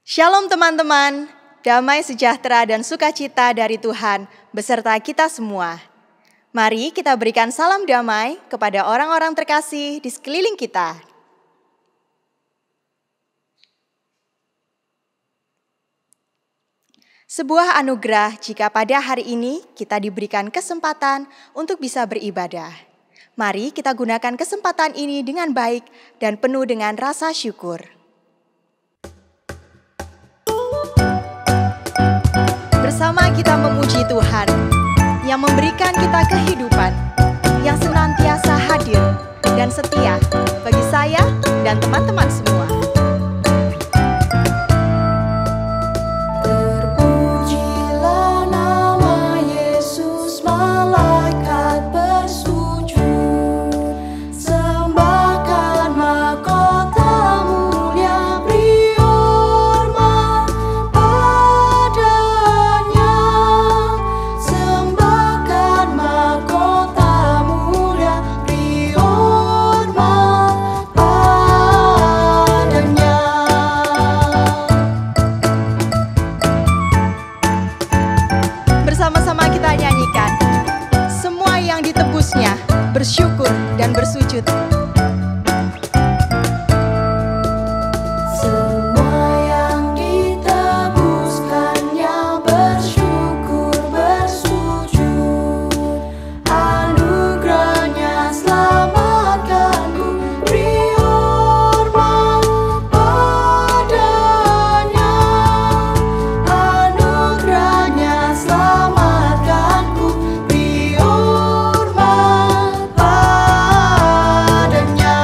Shalom teman-teman, damai sejahtera dan sukacita dari Tuhan beserta kita semua. Mari kita berikan salam damai kepada orang-orang terkasih di sekeliling kita. Sebuah anugerah jika pada hari ini kita diberikan kesempatan untuk bisa beribadah. Mari kita gunakan kesempatan ini dengan baik dan penuh dengan rasa syukur. Bersama kita memuji Tuhan yang memberikan kita kehidupan, yang senantiasa hadir dan setia bagi saya dan teman-teman semua. Terpujilah nama Yesus, malaikat bersujud, sembahkan mahkota mulia, beri hormat padanya. Sembahkan mahkota mulia, beri hormat padanya. Bersama-sama kita nyanyikan, semua yang ditebusnya bersyukur dan bersujud. Semua yang ditebuskannya bersyukur bersujud, anugerahnya selamatkanku, beri hormat padanya. Anugerahnya selamatkanku, beri hormat padanya.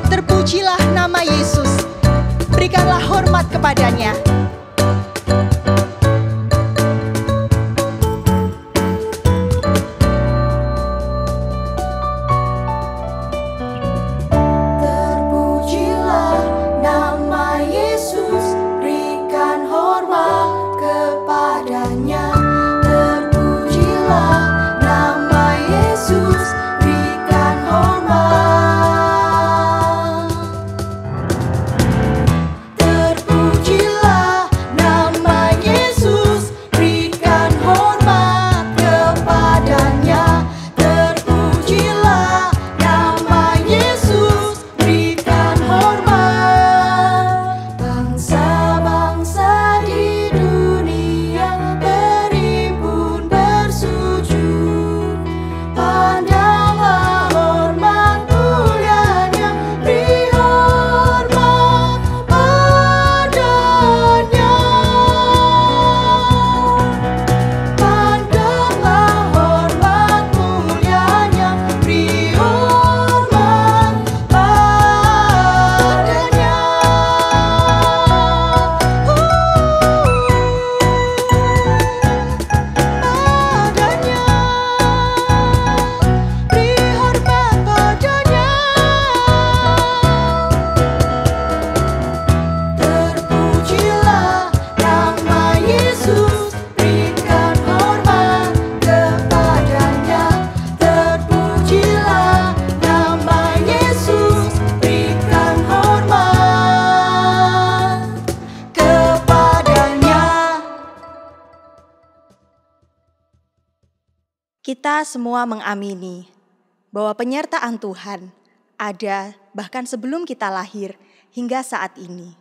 Terpujilah nama Yesus, berikanlah hormat kepadanya. Terpujilah nama Yesus, berikan hormat kepadanya. Terpujilah nama Yesus, berikan hormat. Terpujilah nama Yesus, berikan hormat kepadanya. Terpujilah nama Yesus, berikan hormat. Bangsa-bangsa di dunia berimpun bersujud, pandanglah hormat mulianya, beri hormat padanya. Pandanglah hormat mulianya, beri hormat padanya. Beri hormat padanya. Terpujilah nama Yesus, berikan hormat kepadanya. Terpujilah nama Yesus, berikan hormat kepadanya. Kita semua mengamini bahwa penyertaan Tuhan ada bahkan sebelum kita lahir hingga saat ini.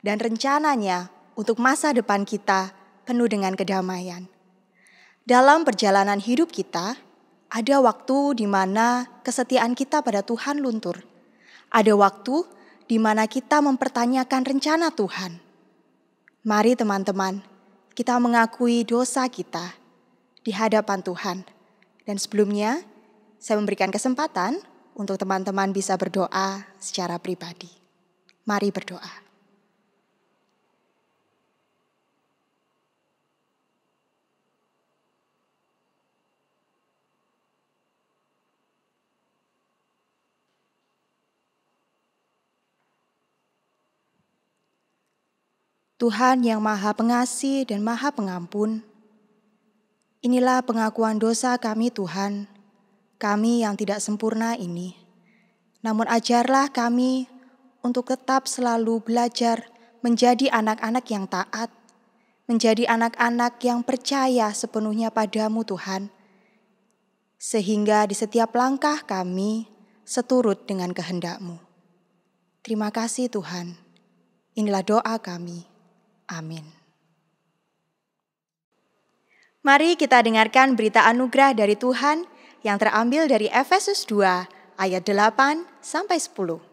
Dan rencananya untuk masa depan kita penuh dengan kedamaian. Dalam perjalanan hidup kita, ada waktu di mana kesetiaan kita pada Tuhan luntur. Ada waktu di mana kita mempertanyakan rencana Tuhan. Mari teman-teman, kita mengakui dosa kita di hadapan Tuhan. Dan sebelumnya, saya memberikan kesempatan untuk teman-teman bisa berdoa secara pribadi. Mari berdoa. Tuhan yang Maha Pengasih dan Maha Pengampun, inilah pengakuan dosa kami Tuhan, kami yang tidak sempurna ini. Namun ajarlah kami untuk tetap selalu belajar menjadi anak-anak yang taat, menjadi anak-anak yang percaya sepenuhnya padamu Tuhan, sehingga di setiap langkah kami seturut dengan kehendak-Mu. Terima kasih Tuhan. Inilah doa kami. Amin. Mari kita dengarkan berita anugerah dari Tuhan yang terambil dari Efesus 2 ayat 8-10.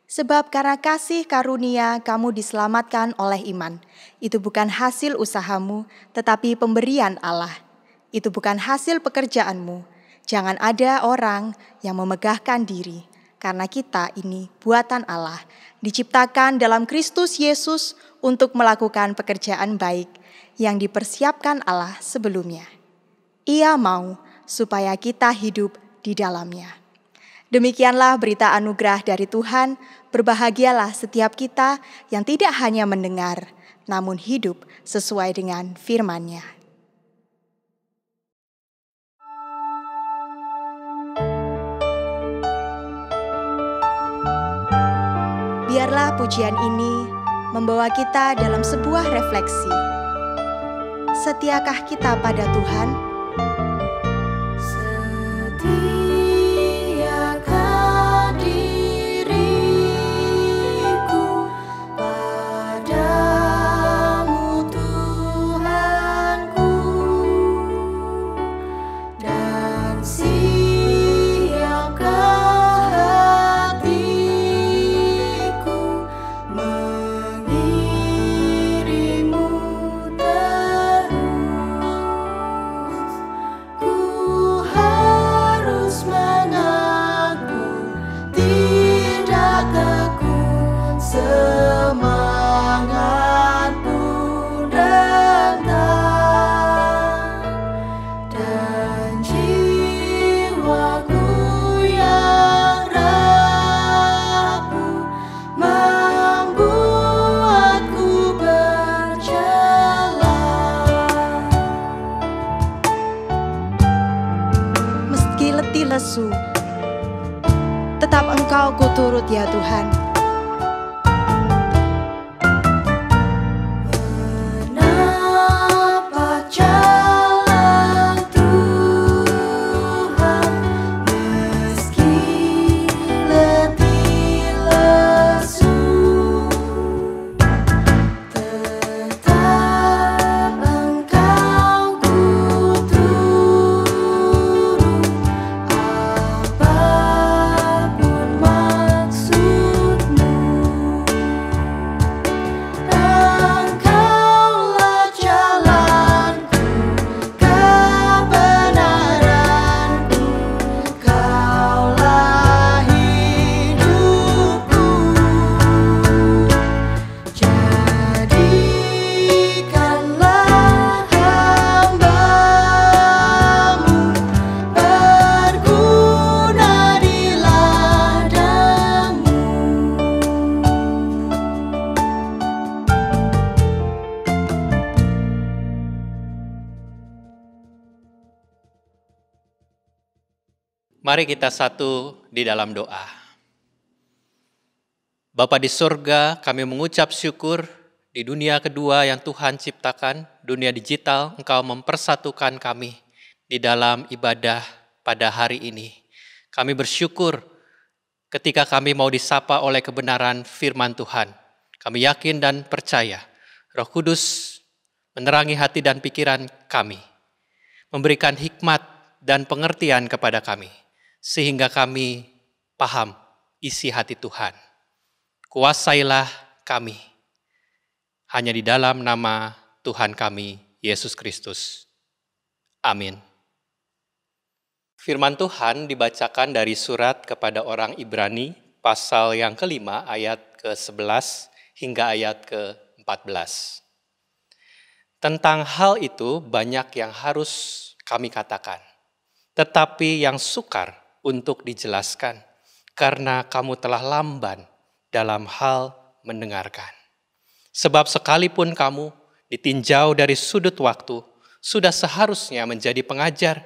Sebab karena kasih karunia kamu diselamatkan oleh iman. Itu bukan hasil usahamu, tetapi pemberian Allah. Itu bukan hasil pekerjaanmu. Jangan ada orang yang memegahkan diri, karena kita ini buatan Allah, diciptakan dalam Kristus Yesus untuk melakukan pekerjaan baik yang dipersiapkan Allah sebelumnya. Ia mau supaya kita hidup di dalamnya. Demikianlah berita anugerah dari Tuhan. Berbahagialah setiap kita yang tidak hanya mendengar, namun hidup sesuai dengan firman-Nya. Biarlah pujian ini membawa kita dalam sebuah refleksi. Setiakah kita pada Tuhan? Setiakah diriku padamu Tuhanku, dan siapkah hatiku mengiringmu terus. Ku harus mengaku tidak tekun, semangat pun rentah, dan jiwaku yang rapuh membuatku berjalan. Meski letih lesu, tetap Engkau kuturut ya Tuhan. Menapak jalan Tuhan, meski letih lesu, tetap Engkau kuturut, apapun maksud-Mu. Engkaulah jalanku, kebenaranku, Kaulah hidupku. Jadikanlah hamba-Mu berguna di ladang-Mu. Mari kita satu di dalam doa. Bapa di surga, kami mengucap syukur di dunia kedua yang Tuhan ciptakan, dunia digital, Engkau mempersatukan kami di dalam ibadah pada hari ini. Kami bersyukur ketika kami mau disapa oleh kebenaran firman Tuhan. Kami yakin dan percaya Roh Kudus menerangi hati dan pikiran kami, memberikan hikmat dan pengertian kepada kami, sehingga kami paham isi hati Tuhan. Kuasailah kami, hanya di dalam nama Tuhan kami, Yesus Kristus. Amin. Firman Tuhan dibacakan dari surat kepada orang Ibrani, pasal yang ke-5, ayat ke-11 hingga ayat ke-14. Tentang hal itu banyak yang harus kami katakan, tetapi yang sukar untuk dijelaskan, karena kamu telah lamban dalam hal mendengarkan. Sebab sekalipun kamu ditinjau dari sudut waktu, sudah seharusnya menjadi pengajar,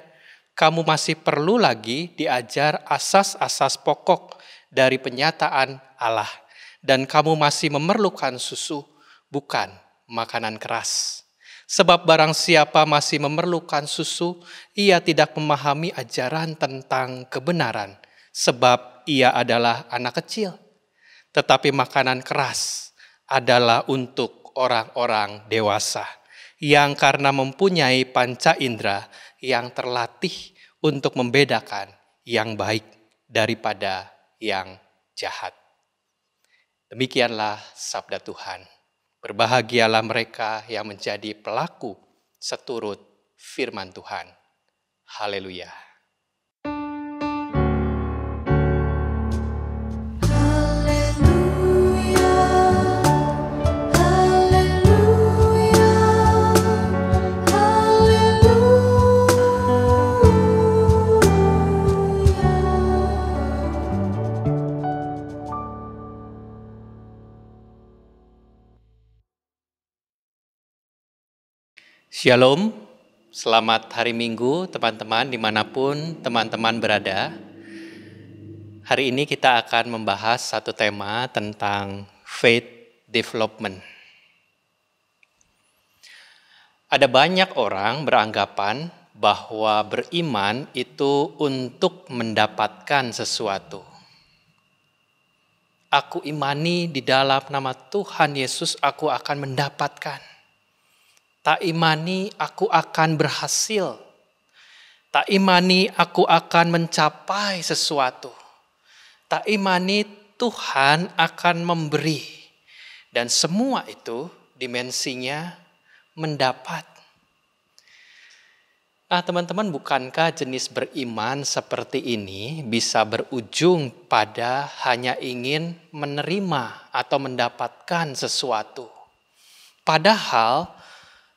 kamu masih perlu lagi diajar asas-asas pokok dari penyataan Allah, dan kamu masih memerlukan susu, bukan makanan keras. Sebab barang siapa masih memerlukan susu, ia tidak memahami ajaran tentang kebenaran, sebab ia adalah anak kecil. Tetapi makanan keras adalah untuk orang-orang dewasa, yang karena mempunyai panca indera yang terlatih untuk membedakan yang baik daripada yang jahat. Demikianlah sabda Tuhan. Berbahagialah mereka yang menjadi pelaku seturut firman Tuhan. Haleluya. Shalom, selamat hari Minggu teman-teman dimanapun teman-teman berada. Hari ini kita akan membahas satu tema tentang faith development. Ada banyak orang beranggapan bahwa beriman itu untuk mendapatkan sesuatu. Aku imani di dalam nama Tuhan Yesus aku akan mendapatkan. Tak imani aku akan berhasil. Tak imani aku akan mencapai sesuatu. Tak imani Tuhan akan memberi. Dan semua itu dimensinya mendapat. Nah teman-teman, bukankah jenis beriman seperti ini bisa berujung pada hanya ingin menerima atau mendapatkan sesuatu? Padahal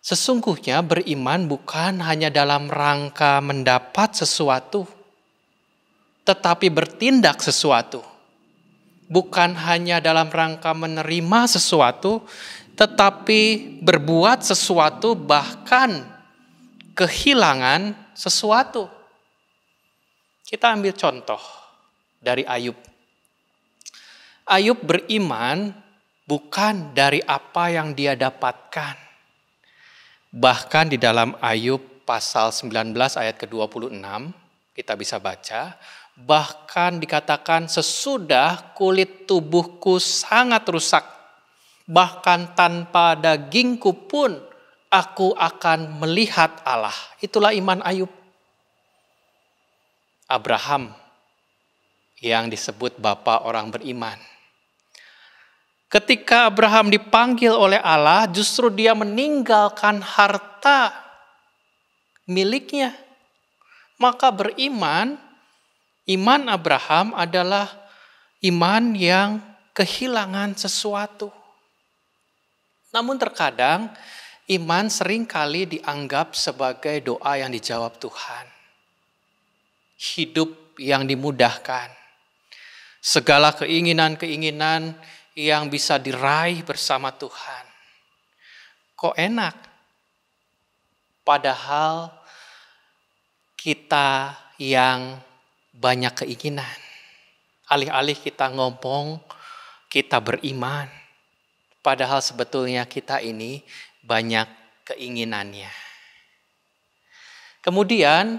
sesungguhnya beriman bukan hanya dalam rangka mendapat sesuatu, tetapi bertindak sesuatu. Bukan hanya dalam rangka menerima sesuatu, tetapi berbuat sesuatu, bahkan kehilangan sesuatu. Kita ambil contoh dari Ayub. Ayub beriman bukan dari apa yang dia dapatkan. Bahkan di dalam Ayub pasal 19 ayat ke-26 kita bisa baca, bahkan dikatakan sesudah kulit tubuhku sangat rusak, bahkan tanpa dagingku pun aku akan melihat Allah. Itulah iman Ayub. Abraham yang disebut bapa orang beriman. Ketika Abraham dipanggil oleh Allah, justru dia meninggalkan harta miliknya. Maka beriman, iman Abraham adalah iman yang kehilangan sesuatu. Namun terkadang iman seringkali dianggap sebagai doa yang dijawab Tuhan. Hidup yang dimudahkan. Segala keinginan-keinginan yang bisa diraih bersama Tuhan. Kok enak? Padahal kita yang banyak keinginan. Alih-alih kita ngomong, kita beriman. Padahal sebetulnya kita ini banyak keinginannya. Kemudian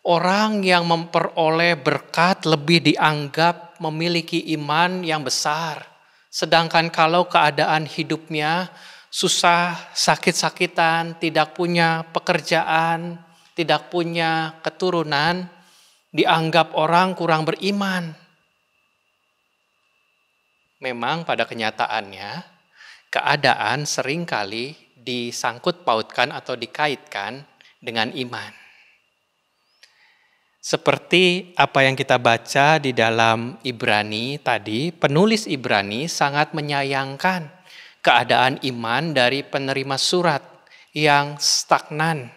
orang yang memperoleh berkat lebih dianggap memiliki iman yang besar. Sedangkan kalau keadaan hidupnya susah, sakit-sakitan, tidak punya pekerjaan, tidak punya keturunan, dianggap orang kurang beriman. Memang pada kenyataannya, keadaan seringkali disangkut pautkan atau dikaitkan dengan iman. Seperti apa yang kita baca di dalam Ibrani tadi, penulis Ibrani sangat menyayangkan keadaan iman dari penerima surat yang stagnan,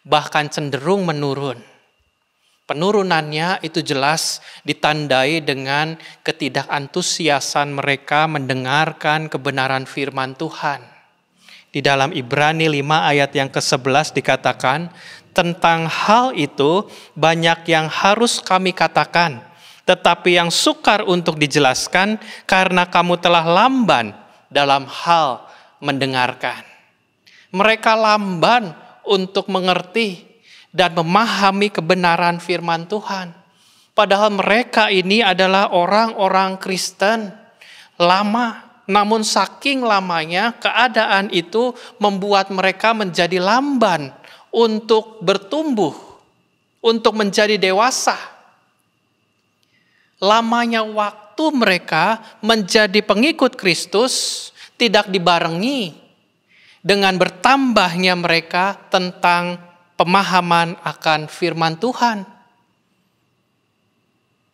bahkan cenderung menurun. Penurunannya itu jelas ditandai dengan ketidakantusiasan mereka mendengarkan kebenaran firman Tuhan. Di dalam Ibrani 5 ayat yang ke-11 dikatakan, tentang hal itu banyak yang harus kami katakan, tetapi yang sukar untuk dijelaskan karena kamu telah lamban dalam hal mendengarkan. Mereka lamban untuk mengerti dan memahami kebenaran firman Tuhan. Padahal mereka ini adalah orang-orang Kristen lama, namun saking lamanya keadaan itu membuat mereka menjadi lamban untuk bertumbuh, untuk menjadi dewasa. Lamanya waktu mereka menjadi pengikut Kristus tidak dibarengi dengan bertambahnya mereka tentang pemahaman akan firman Tuhan.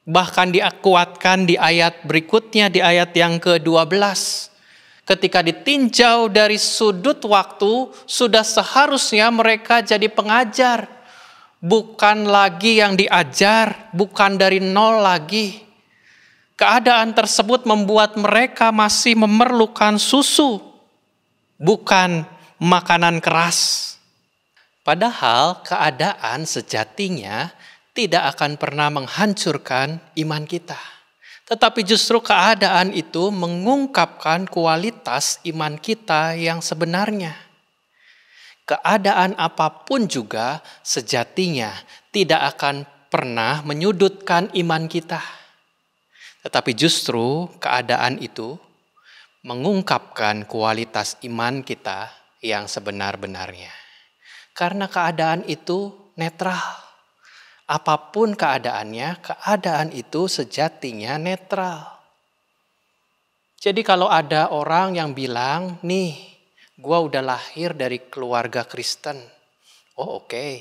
Bahkan dikuatkan di ayat berikutnya, di ayat yang ke-12. Ketika ditinjau dari sudut waktu, sudah seharusnya mereka jadi pengajar. Bukan lagi yang diajar, bukan dari nol lagi. Keadaan tersebut membuat mereka masih memerlukan susu, bukan makanan keras. Padahal keadaan sejatinya tidak akan pernah menghancurkan iman kita. Tetapi justru keadaan itu mengungkapkan kualitas iman kita yang sebenarnya. Keadaan apapun juga sejatinya tidak akan pernah menyudutkan iman kita. Tetapi justru keadaan itu mengungkapkan kualitas iman kita yang sebenar-benarnya. Karena keadaan itu netral. Apapun keadaannya, keadaan itu sejatinya netral. Jadi kalau ada orang yang bilang, nih, gua udah lahir dari keluarga Kristen. Oh oke.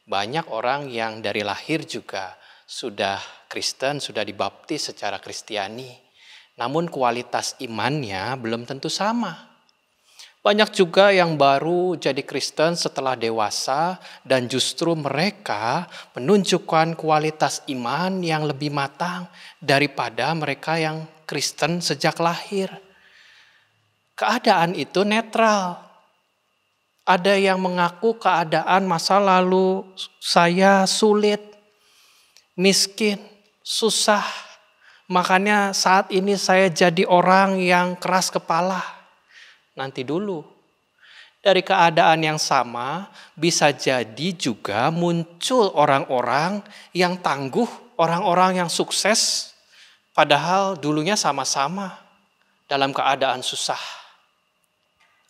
Banyak orang yang dari lahir juga sudah Kristen, sudah dibaptis secara Kristiani. Namun kualitas imannya belum tentu sama. Banyak juga yang baru jadi Kristen setelah dewasa dan justru mereka menunjukkan kualitas iman yang lebih matang daripada mereka yang Kristen sejak lahir. Keadaan itu netral. Ada yang mengaku keadaan masa lalu saya sulit, miskin, susah. Makanya saat ini saya jadi orang yang keras kepala. Nanti dulu, dari keadaan yang sama bisa jadi juga muncul orang-orang yang tangguh, orang-orang yang sukses, padahal dulunya sama-sama dalam keadaan susah.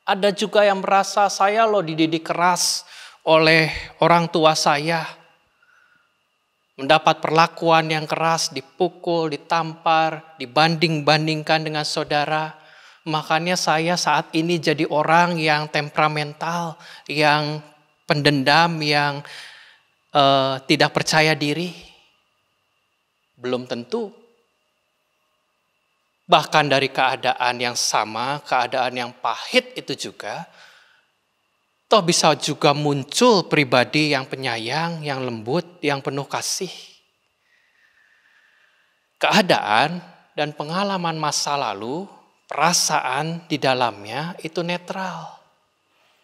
Ada juga yang merasa saya loh dididik keras oleh orang tua saya, mendapat perlakuan yang keras, dipukul, ditampar, dibanding-bandingkan dengan saudara. Makanya saya saat ini jadi orang yang temperamental, yang pendendam, yang tidak percaya diri. Belum tentu. Bahkan dari keadaan yang sama, keadaan yang pahit itu juga, toh bisa juga muncul pribadi yang penyayang, yang lembut, yang penuh kasih. Keadaan dan pengalaman masa lalu, perasaan di dalamnya itu netral.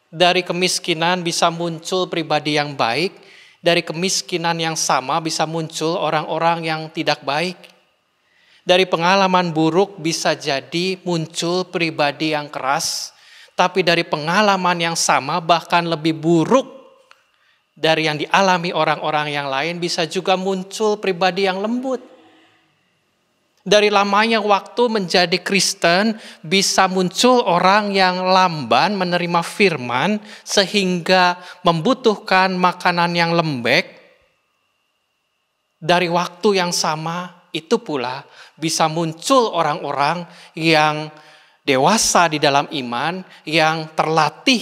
Dari kemiskinan bisa muncul pribadi yang baik, dari kemiskinan yang sama bisa muncul orang-orang yang tidak baik. Dari pengalaman buruk bisa jadi muncul pribadi yang keras, tapi dari pengalaman yang sama bahkan lebih buruk dari yang dialami orang-orang yang lain bisa juga muncul pribadi yang lembut. Dari lamanya waktu menjadi Kristen bisa muncul orang yang lamban menerima firman sehingga membutuhkan makanan yang lembek. Dari waktu yang sama itu pula bisa muncul orang-orang yang dewasa di dalam iman yang terlatih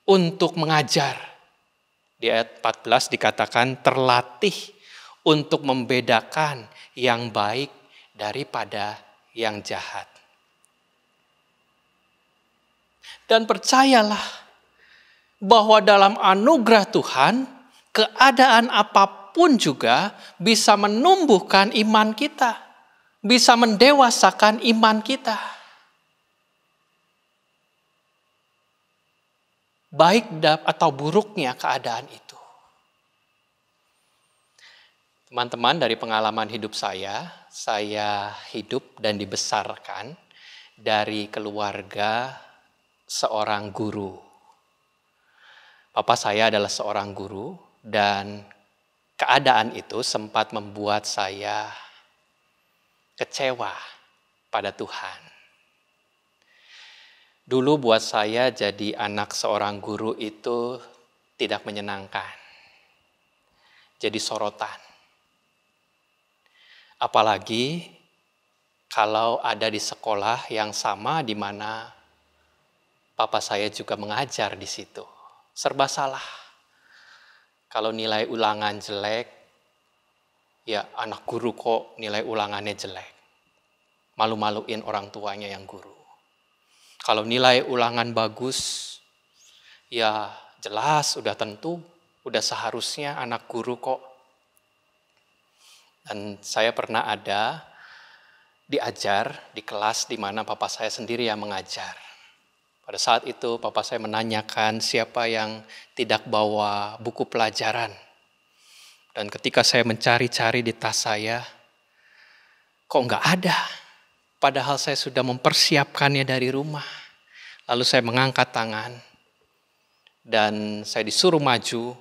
untuk mengajar. Di ayat 14 dikatakan terlatih untuk membedakan yang baik daripada yang jahat. Dan percayalah bahwa dalam anugerah Tuhan, keadaan apapun juga bisa menumbuhkan iman kita, bisa mendewasakan iman kita. Baik atau buruknya keadaan itu. Teman-teman, dari pengalaman hidup saya hidup dan dibesarkan dari keluarga seorang guru. Papa saya adalah seorang guru dan keadaan itu sempat membuat saya kecewa pada Tuhan. Dulu buat saya jadi anak seorang guru itu tidak menyenangkan. Jadi sorotan. Apalagi kalau ada di sekolah yang sama di mana papa saya juga mengajar di situ. Serba salah. Kalau nilai ulangan jelek, ya anak guru kok nilai ulangannya jelek. Malu-maluin orang tuanya yang guru. Kalau nilai ulangan bagus, ya jelas udah tentu, udah seharusnya anak guru kok. Dan saya pernah diajar di kelas di mana papa saya sendiri yang mengajar. Pada saat itu papa saya menanyakan siapa yang tidak bawa buku pelajaran. Dan ketika saya mencari-cari di tas saya, kok nggak ada? Padahal saya sudah mempersiapkannya dari rumah. Lalu saya mengangkat tangan dan saya disuruh maju.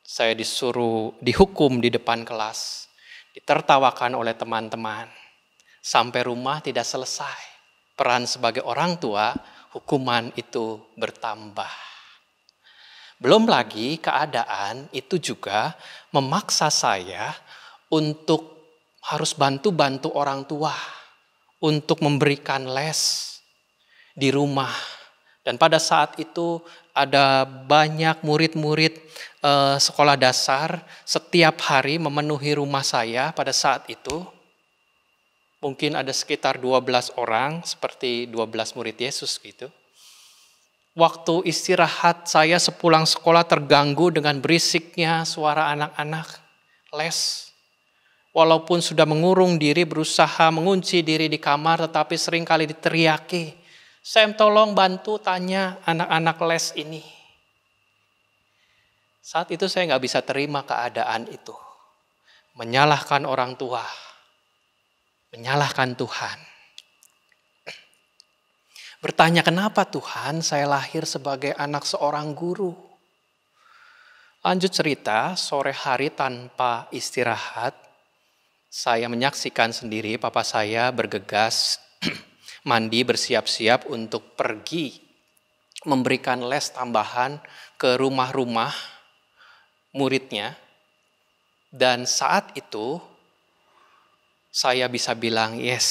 Saya disuruh dihukum di depan kelas. Ditertawakan oleh teman-teman. Sampai rumah tidak selesai. Peran sebagai orang tua, hukuman itu bertambah. Belum lagi keadaan itu juga memaksa saya untuk harus bantu-bantu orang tua. Untuk memberikan les di rumah. Dan pada saat itu ada banyak murid-murid sekolah dasar setiap hari memenuhi rumah saya pada saat itu. Mungkin ada sekitar 12 orang seperti 12 murid Yesus gitu. Waktu istirahat saya sepulang sekolah terganggu dengan berisiknya suara anak-anak les. Walaupun sudah mengurung diri, berusaha mengunci diri di kamar, tetapi seringkali diteriaki. Sam, tolong bantu tanya anak-anak les ini. Saat itu saya nggak bisa terima keadaan itu. Menyalahkan orang tua. Menyalahkan Tuhan. Bertanya, kenapa Tuhan saya lahir sebagai anak seorang guru? Lanjut cerita, sore hari tanpa istirahat, saya menyaksikan sendiri papa saya bergegas mandi bersiap-siap untuk pergi memberikan les tambahan ke rumah-rumah muridnya. Dan saat itu saya bisa bilang yes,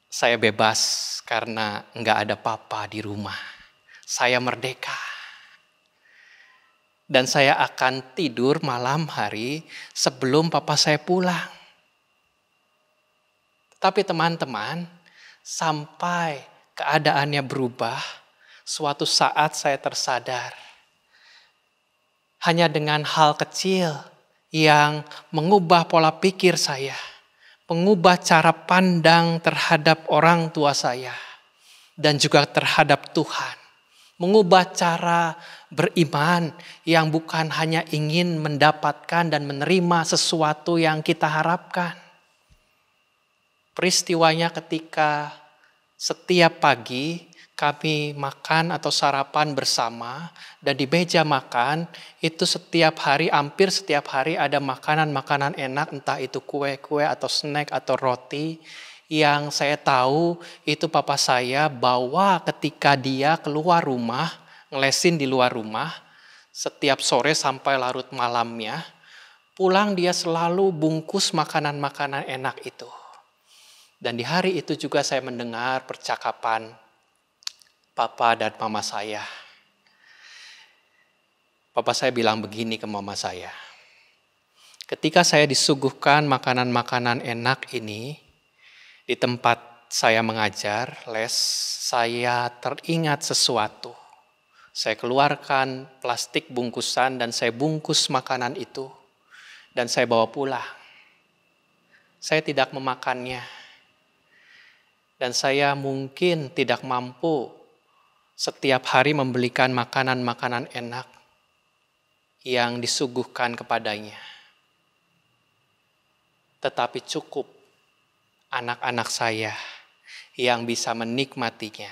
saya bebas karena nggak ada papa di rumah. Saya merdeka. Dan saya akan tidur malam hari sebelum papa saya pulang. Tapi teman-teman, sampai keadaannya berubah, suatu saat saya tersadar. Hanya dengan hal kecil yang mengubah pola pikir saya, mengubah cara pandang terhadap orang tua saya, dan juga terhadap Tuhan. Mengubah cara beriman yang bukan hanya ingin mendapatkan dan menerima sesuatu yang kita harapkan. Peristiwanya ketika setiap pagi kami makan atau sarapan bersama dan di meja makan itu hampir setiap hari ada makanan-makanan enak, entah itu kue-kue atau snack atau roti yang saya tahu itu papa saya bawa ketika dia keluar rumah, ngelesin di luar rumah setiap sore sampai larut malamnya. Pulang dia selalu bungkus makanan-makanan enak itu. Dan di hari itu juga saya mendengar percakapan papa dan mama saya. Papa saya bilang begini ke mama saya. Ketika saya disuguhkan makanan-makanan enak ini di tempat saya mengajar, les, saya teringat sesuatu. Saya keluarkan plastik bungkusan dan saya bungkus makanan itu. Dan saya bawa pulang. Saya tidak memakannya. Dan saya mungkin tidak mampu setiap hari membelikan makanan-makanan enak yang disuguhkan kepadanya. tetapi cukup anak-anak saya yang bisa menikmatinya.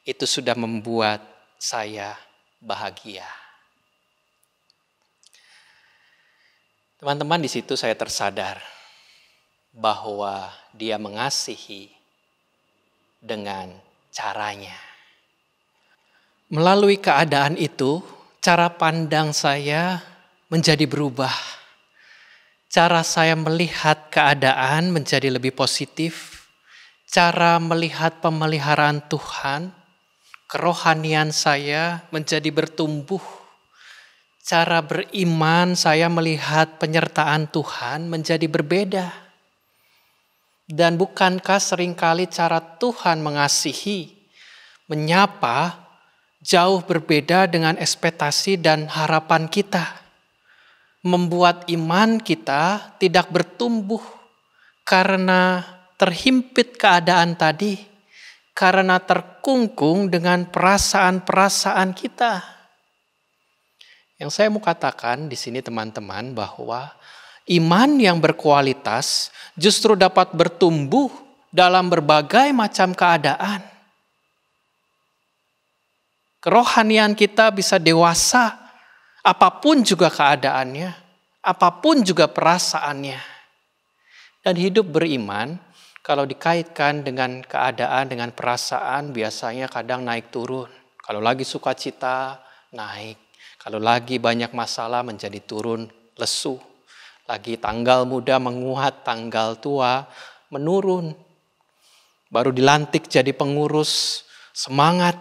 Itu sudah membuat saya bahagia. Teman-teman, di situ saya tersadar bahwa Dia mengasihi dengan caranya. Melalui keadaan itu, cara pandang saya menjadi berubah. Cara saya melihat keadaan menjadi lebih positif. Cara melihat pemeliharaan Tuhan, kerohanian saya menjadi bertumbuh. Cara beriman saya melihat penyertaan Tuhan menjadi berbeda. Dan bukankah seringkali cara Tuhan mengasihi, menyapa, jauh berbeda dengan ekspektasi dan harapan kita. Membuat iman kita tidak bertumbuh karena terhimpit keadaan tadi. Karena terkungkung dengan perasaan-perasaan kita. Yang saya mau katakan di sini teman-teman bahwa iman yang berkualitas justru dapat bertumbuh dalam berbagai macam keadaan. Kerohanian kita bisa dewasa, apapun juga keadaannya, apapun juga perasaannya. Dan hidup beriman, kalau dikaitkan dengan keadaan, dengan perasaan, biasanya kadang naik turun. Kalau lagi sukacita, naik. Kalau lagi banyak masalah, menjadi turun, lesu. Lagi tanggal muda menguat, tanggal tua menurun. Baru dilantik jadi pengurus, semangat.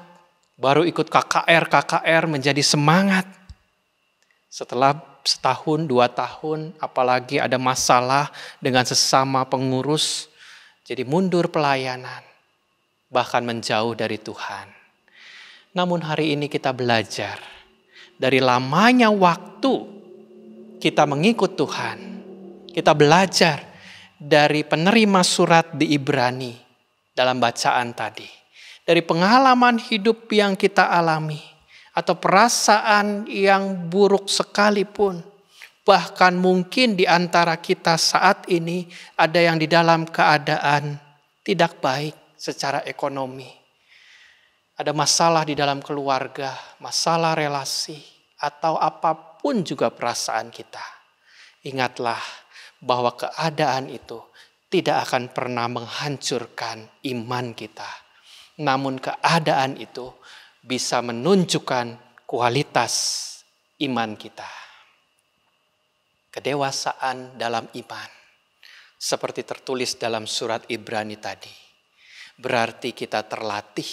Baru ikut KKR menjadi semangat. Setelah setahun, 2 tahun, apalagi ada masalah dengan sesama pengurus, jadi mundur pelayanan, bahkan menjauh dari Tuhan. Namun hari ini kita belajar, dari lamanya waktu kita mengikut Tuhan, kita belajar dari penerima surat di Ibrani dalam bacaan tadi. Dari pengalaman hidup yang kita alami, atau perasaan yang buruk sekalipun, bahkan mungkin di antara kita saat ini ada yang di dalam keadaan tidak baik secara ekonomi. Ada masalah di dalam keluarga, masalah relasi, atau apapun juga perasaan kita. Ingatlah bahwa keadaan itu tidak akan pernah menghancurkan iman kita. Namun keadaan itu bisa menunjukkan kualitas iman kita. Kedewasaan dalam iman, seperti tertulis dalam surat Ibrani tadi, berarti kita terlatih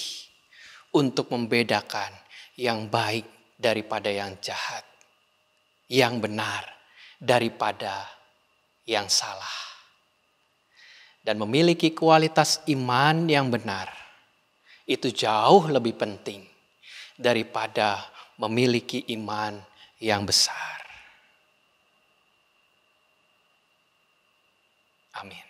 untuk membedakan yang baik daripada yang jahat, yang benar daripada yang salah. Dan memiliki kualitas iman yang benar, itu jauh lebih penting daripada memiliki iman yang besar. Amin.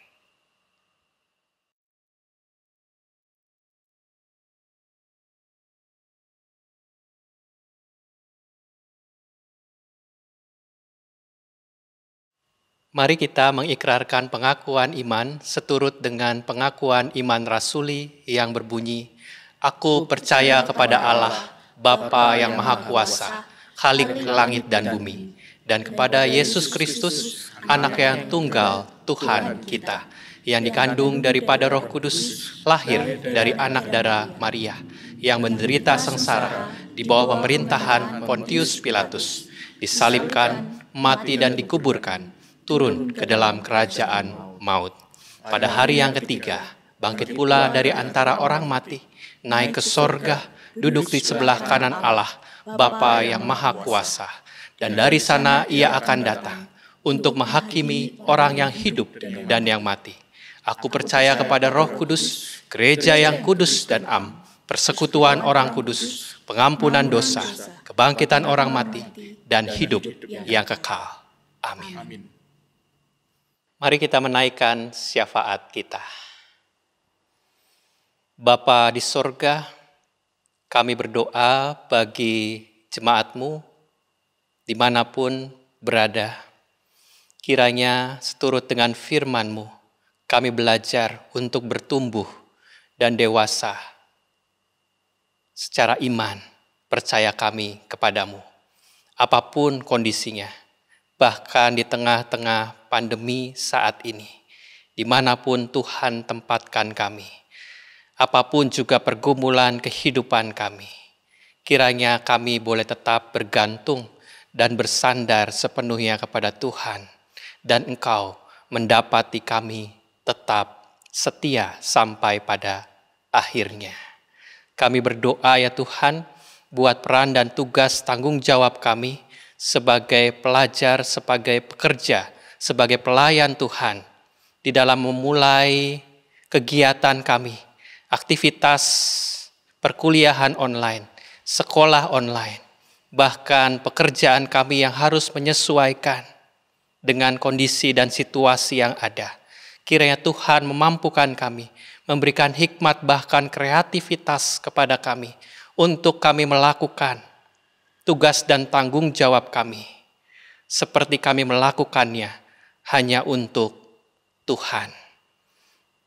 Mari kita mengikrarkan pengakuan iman seturut dengan pengakuan iman rasuli yang berbunyi, Aku percaya kepada Allah, Bapa yang Maha Kuasa, Khalik langit dan bumi, dan kepada Yesus Kristus, Anak yang tunggal Tuhan kita, yang dikandung daripada Roh Kudus, lahir dari anak darah Maria, yang menderita sengsara di bawah pemerintahan Pontius Pilatus, disalibkan, mati dan dikuburkan, turun ke dalam kerajaan maut. Pada hari yang ketiga, bangkit pula dari antara orang mati, naik ke sorga, duduk di sebelah kanan Allah, Bapa yang Maha Kuasa. Dan dari sana ia akan datang untuk menghakimi orang yang hidup dan yang mati. Aku percaya kepada Roh Kudus, gereja yang kudus dan am, persekutuan orang kudus, pengampunan dosa, kebangkitan orang mati, dan hidup yang kekal. Amin. Mari kita menaikkan syafaat kita. Bapa di sorga, kami berdoa bagi jemaat-Mu dimanapun berada. Kiranya seturut dengan firman-Mu, kami belajar untuk bertumbuh dan dewasa secara iman, percaya kami kepadamu. Apapun kondisinya, bahkan di tengah-tengah pandemi saat ini, dimanapun Tuhan tempatkan kami, apapun juga pergumulan kehidupan kami, kiranya kami boleh tetap bergantung dan bersandar sepenuhnya kepada Tuhan, dan Engkau mendapati kami tetap setia sampai pada akhirnya. Kami berdoa ya Tuhan, buat peran dan tugas tanggung jawab kami sebagai pelajar, sebagai pekerja, sebagai pelayan Tuhan di dalam memulai kegiatan kami, aktivitas perkuliahan online, sekolah online, bahkan pekerjaan kami yang harus menyesuaikan dengan kondisi dan situasi yang ada. Kiranya Tuhan memampukan kami, memberikan hikmat bahkan kreativitas kepada kami, untuk kami melakukan tugas dan tanggung jawab kami, seperti kami melakukannya hanya untuk Tuhan.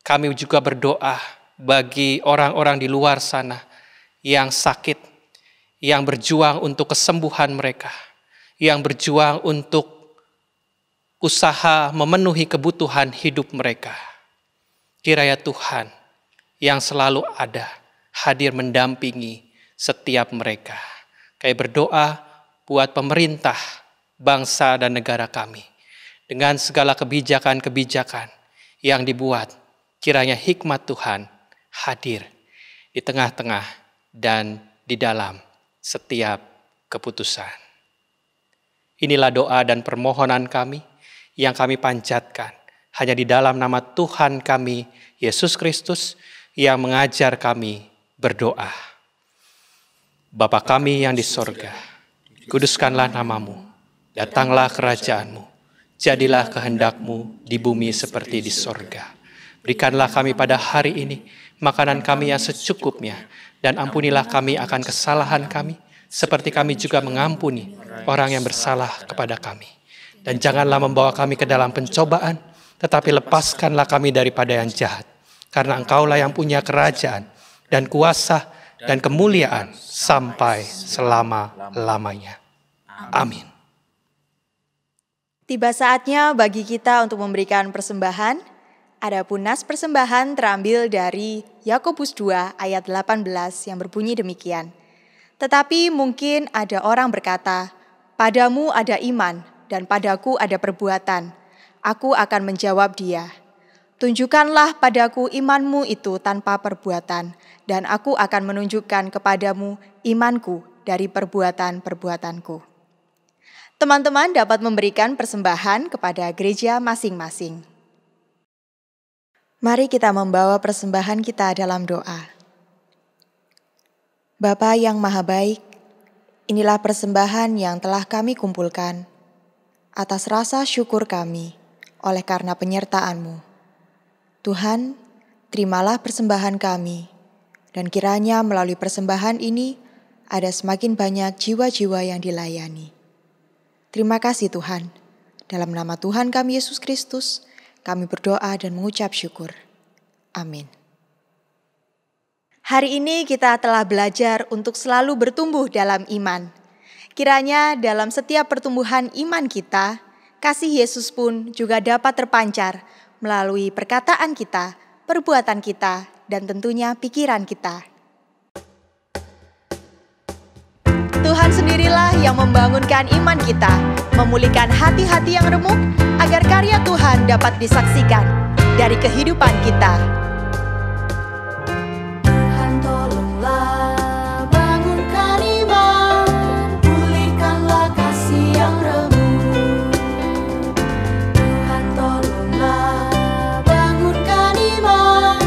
Kami juga berdoa bagi orang-orang di luar sana yang sakit, yang berjuang untuk kesembuhan mereka, yang berjuang untuk usaha memenuhi kebutuhan hidup mereka. Kiranya Tuhan yang selalu ada, hadir mendampingi setiap mereka. Kami berdoa buat pemerintah, bangsa dan negara kami. Dengan segala kebijakan-kebijakan yang dibuat, kiranya hikmat Tuhan hadir di tengah-tengah dan di dalam setiap keputusan. Inilah doa dan permohonan kami yang kami panjatkan hanya di dalam nama Tuhan kami, Yesus Kristus, yang mengajar kami berdoa. Bapa kami yang di sorga, kuduskanlah namamu, datanglah kerajaanmu, jadilah kehendak-Mu di bumi seperti di sorga. Berikanlah kami pada hari ini makanan kami yang secukupnya, dan ampunilah kami akan kesalahan kami, seperti kami juga mengampuni orang yang bersalah kepada kami. Dan janganlah membawa kami ke dalam pencobaan, tetapi lepaskanlah kami daripada yang jahat. Karena Engkaulah yang punya kerajaan dan kuasa dan kemuliaan sampai selama-lamanya. Amin. Tiba saatnya bagi kita untuk memberikan persembahan. Adapun nas persembahan terambil dari Yakobus 2 ayat 18 yang berbunyi demikian. Tetapi mungkin ada orang berkata, padamu ada iman dan padaku ada perbuatan. Aku akan menjawab dia, tunjukkanlah padaku imanmu itu tanpa perbuatan, dan aku akan menunjukkan kepadamu imanku dari perbuatan-perbuatanku. Teman-teman dapat memberikan persembahan kepada gereja masing-masing. Mari kita membawa persembahan kita dalam doa. Bapa yang Maha Baik, inilah persembahan yang telah kami kumpulkan atas rasa syukur kami oleh karena penyertaan-Mu. Tuhan, terimalah persembahan kami, dan kiranya melalui persembahan ini ada semakin banyak jiwa-jiwa yang dilayani. Terima kasih Tuhan. Dalam nama Tuhan kami Yesus Kristus, kami berdoa dan mengucap syukur. Amin. Hari ini kita telah belajar untuk selalu bertumbuh dalam iman. Kiranya dalam setiap pertumbuhan iman kita, kasih Yesus pun juga dapat terpancar melalui perkataan kita, perbuatan kita, dan tentunya pikiran kita. Tuhan sendirilah yang membangunkan iman kita, memulihkan hati-hati yang remuk, agar karya Tuhan dapat disaksikan dari kehidupan kita. Tuhan tolonglah bangunkan iman, pulihkanlah kasih yang remuk. Tuhan tolonglah bangunkan iman,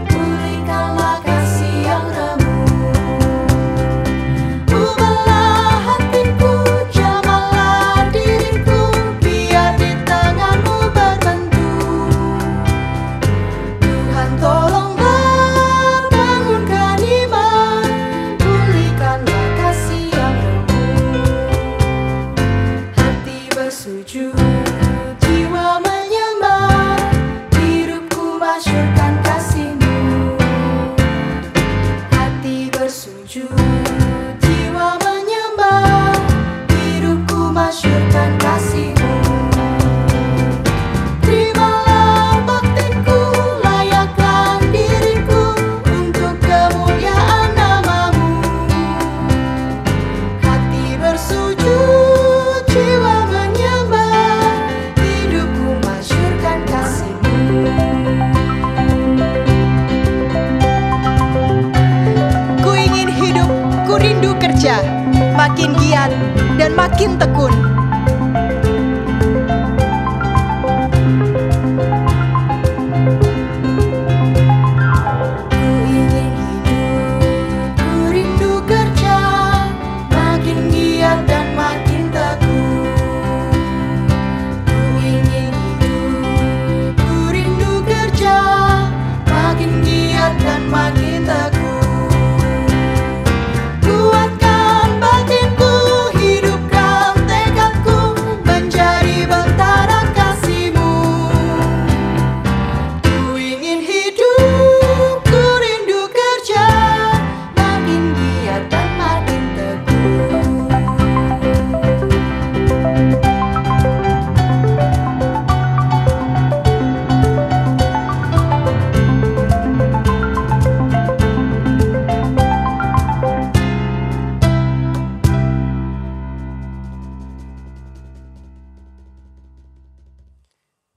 pulihkanlah kasih yang remuk. Ubahlah hatiku, jamahlah diriku, biar di tangan-Mu bertentu. Tuhan makin giat dan makin tekun. Makin teguh, kuatkan batinku, hidupkan tekadku, menjadi bentara kasih-Mu. Ku ingin hidup, ku rindu kerja, makin giat dan makin teguh.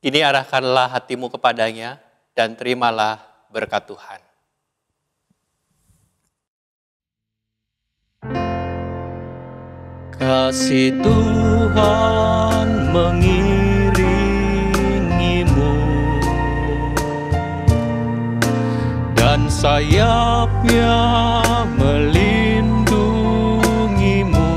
Ini arahkanlah hatimu kepadanya dan terimalah berkat Tuhan. Kasih Tuhan mengiringimu dan sayapnya melindungimu.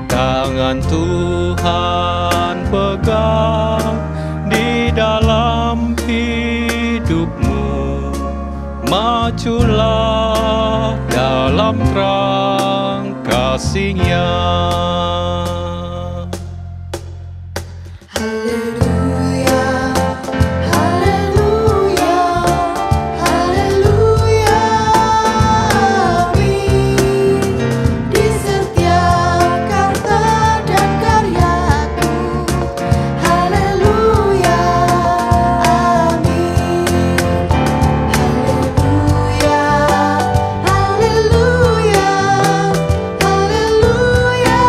Tangan Tuhan pegang di dalam hidupmu. Majulah dalam terang kasih-Nya. Haleluya, haleluya, haleluya, amin. Di setiap kata dan karyaku, haleluya, amin. Haleluya, haleluya, haleluya,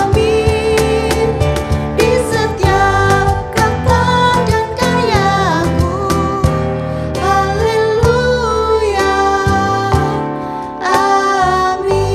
amin. Di setiap kata dan karyaku, haleluya, amin.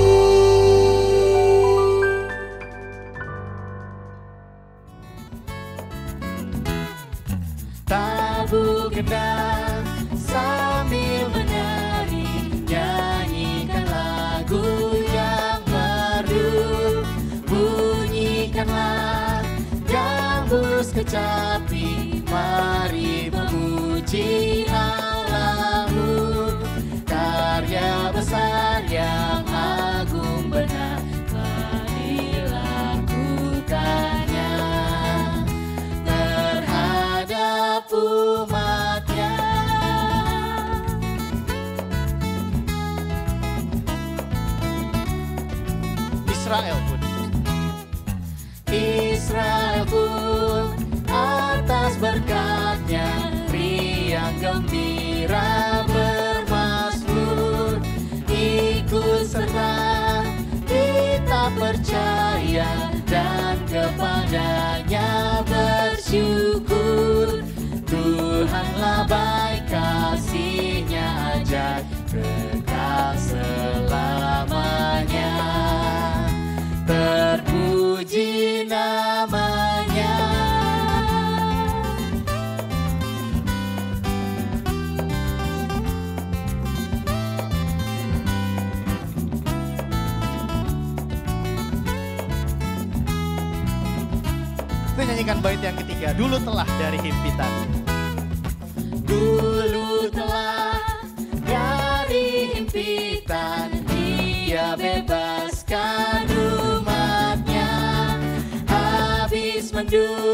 Tabuh gendang sambil menari, nyanyikan lagu yang merdu, bunyikanlah gambus kecapi, mari memuji Allah-Mu. Karya besar yang agung benar telah dilakukannya terhadap umat-Nya. Israel pun atas berkat-Nya riang gembira bermazmur, ikut serta kita percaya dan kepada-Nya bersyukur. Tuhanlah baik, kasih-Nya ajaib kekal selamanya. Terpuji nama-Nya. Kita nyanyikan bait yang ketiga, dulu telah dari himpitan. Dulu telah dari himpitan, Dia bebaskan umat-Nya, habis mendung